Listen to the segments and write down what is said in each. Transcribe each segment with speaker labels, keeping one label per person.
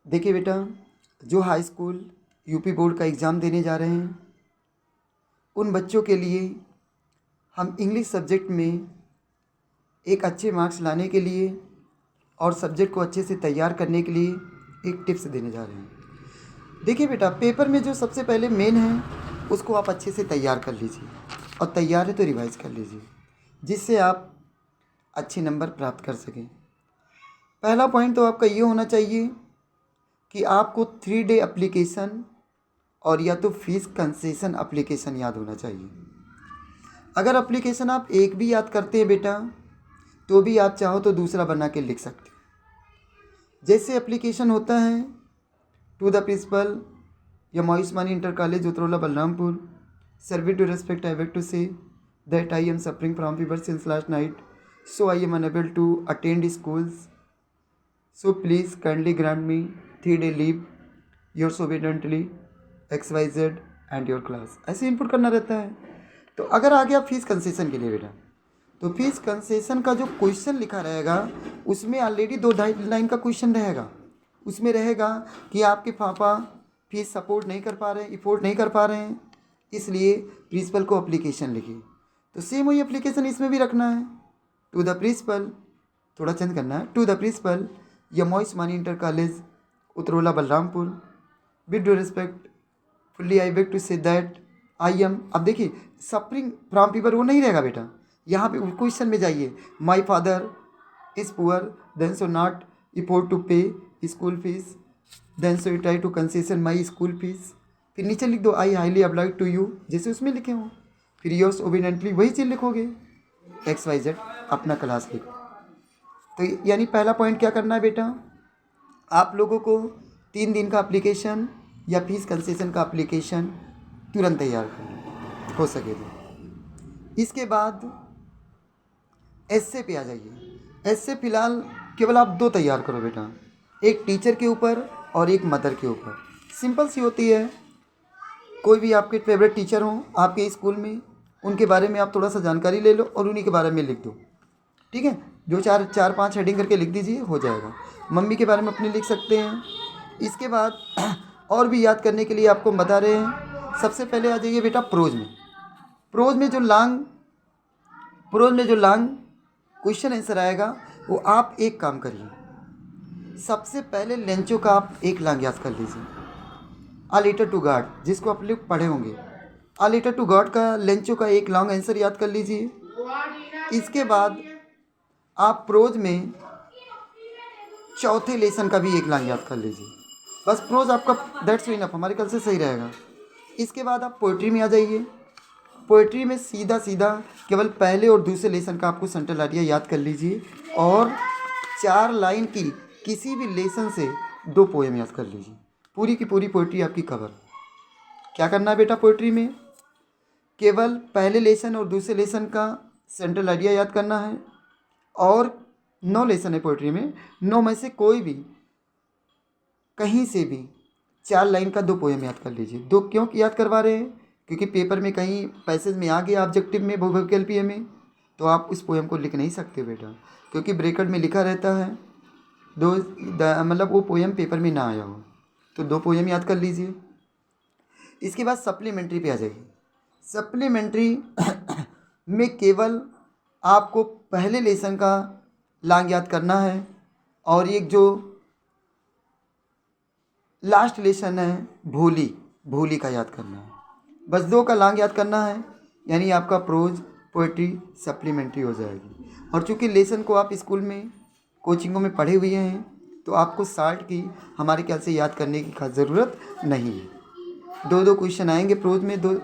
Speaker 1: देखिए बेटा, जो हाई स्कूल यूपी बोर्ड का एग्ज़ाम देने जा रहे हैं उन बच्चों के लिए हम इंग्लिश सब्जेक्ट में एक अच्छे मार्क्स लाने के लिए और सब्जेक्ट को अच्छे से तैयार करने के लिए एक टिप्स देने जा रहे हैं। देखिए बेटा, पेपर में जो सबसे पहले मेन है उसको आप अच्छे से तैयार कर लीजिए और तैयार है तो रिवाइज़ कर लीजिए, जिससे आप अच्छे नंबर प्राप्त कर सकें। पहला पॉइंट तो आपका ये होना चाहिए कि आपको 3 डे एप्लीकेशन और या तो फीस कंसेशन एप्लीकेशन याद होना चाहिए। अगर एप्लीकेशन आप एक भी याद करते हैं बेटा, तो भी आप चाहो तो दूसरा बना के लिख सकते हैं। जैसे एप्लीकेशन होता है, टू द प्रिंसिपल यम Ayushmani inter college Utraula Balrampur, sir with respect I beg to say that I am suffering from fever since last night, so I am unable to attend schools, so please kindly grant me 3 day leave, your obediently XYZ and your class. ऐसे input करना रहता है। तो अगर आ गया fees concession के लिए बेटा, तो फीस कंसेशन का जो क्वेश्चन लिखा रहेगा उसमें ऑलरेडी 2-2.5 लाइन का क्वेश्चन रहेगा। उसमें रहेगा कि आपके पापा फीस सपोर्ट नहीं कर पा रहे हैं, अफोर्ड नहीं कर पा रहे हैं, इसलिए प्रिंसिपल को एप्लीकेशन लिखिए। तो सेम वही एप्लीकेशन इसमें भी रखना है। टू द प्रिंसिपल, थोड़ा चेंज करना है, टू द प्रिंसिपल यम Ayushmani inter college Utraula Balrampur, with respect fully I beg to say that I am. अब देखिए, सफरिंग फ्रॉम फीवर वो नहीं रहेगा बेटा, यहाँ पे क्वेश्चन में जाइए, my father is poor then so not afford to pay school fees, then so try to concession my school fees. फिर नीचे लिख दो I highly applied to you, जैसे उसमें लिखे हों। फिर योर्स ओबीडिएंटली वही चीज़ लिखोगे, XYZ अपना क्लास लिखो। तो यानी पहला पॉइंट क्या करना है बेटा, आप लोगों को 3 दिन का एप्लीकेशन या फीस कंसेशन का एप्लीकेशन तुरंत तैयार करना हो सके तो। इसके बाद एस्से पे आ जाइए। एस्से फिलहाल केवल आप 2 तैयार करो बेटा, एक टीचर के ऊपर और एक मदर के ऊपर। सिंपल सी होती है, कोई भी आपके फेवरेट टीचर हों आपके स्कूल में, उनके बारे में आप थोड़ा सा जानकारी ले लो और उन्हीं के बारे में लिख दो। ठीक है, जो 4-5 हेडिंग करके लिख दीजिए, हो जाएगा। मम्मी के बारे में अपनी लिख सकते हैं। इसके बाद और भी याद करने के लिए आपको बता रहे हैं। सबसे पहले आ जाइए बेटा प्रोज में। प्रोज में जो लॉन्ग क्वेश्चन आंसर आएगा वो आप एक काम करिए, सबसे पहले लेंचो का आप एक लॉन्ग याद कर लीजिए, आ लेटर टू गॉड, जिसको आप लोग पढ़े होंगे। आ लेटर टू गॉड का लेंचो का एक लॉन्ग आंसर याद कर लीजिए। इसके बाद आप प्रोज में चौथे लेसन का भी एक लाइन याद कर लीजिए। बस प्रोज आपका दैट्स इनफ, हमारे ख्याल से सही रहेगा। इसके बाद आप पोइट्री में आ जाइए। पोइट्री में सीधा सीधा केवल पहले और दूसरे लेसन का आपको सेंट्रल आइडिया याद कर लीजिए और 4 लाइन की किसी भी लेसन से 2 पोएम याद कर लीजिए। पूरी की पूरी पोइट्री आपकी कवर। क्या करना है बेटा, पोइट्री में केवल पहले लेसन और दूसरे लेसन का सेंट्रल आइडिया याद करना है और 9 लेसन है पोइट्री में, 9 में से कोई भी कहीं से भी 4 लाइन का 2 पोएम याद कर लीजिए। 2 क्यों याद करवा रहे हैं, क्योंकि पेपर में कहीं पैसेज में आ गया ऑब्जेक्टिव में वोकैबुलरी में, तो आप उस पोएम को लिख नहीं सकते बेटा, क्योंकि ब्रैकेट में लिखा रहता है मतलब वो पोएम पेपर में ना आया हो। तो 2 पोएम याद कर लीजिए। इसके बाद सप्लीमेंट्री पे आ जाइए। सप्लीमेंट्री में केवल आपको पहले लेसन का लॉन्ग याद करना है और एक जो लास्ट लेसन है भोली का याद करना है। बस 2 का लॉन्ग याद करना है, यानी आपका प्रोज पोइट्री सप्लीमेंट्री हो जाएगी। और चूंकि लेसन को आप स्कूल में कोचिंगों में पढ़े हुए हैं, तो आपको शार्ट की हमारे ख्याल से याद करने की खास ज़रूरत नहीं है। 2-2 क्वेश्चन आएंगे प्रोज में, 2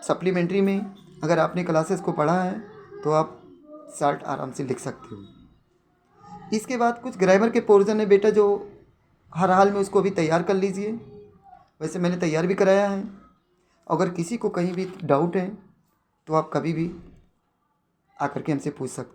Speaker 1: सप्लीमेंट्री में। अगर आपने क्लासेस को पढ़ा है तो आप शार्ट आराम से लिख सकते हो। इसके बाद कुछ ग्रामर के पोर्शन है बेटा, जो हर हाल में उसको भी तैयार कर लीजिए। वैसे मैंने तैयार भी कराया है। अगर किसी को कहीं भी डाउट है तो आप कभी भी आकर के हमसे पूछ सकते हैं।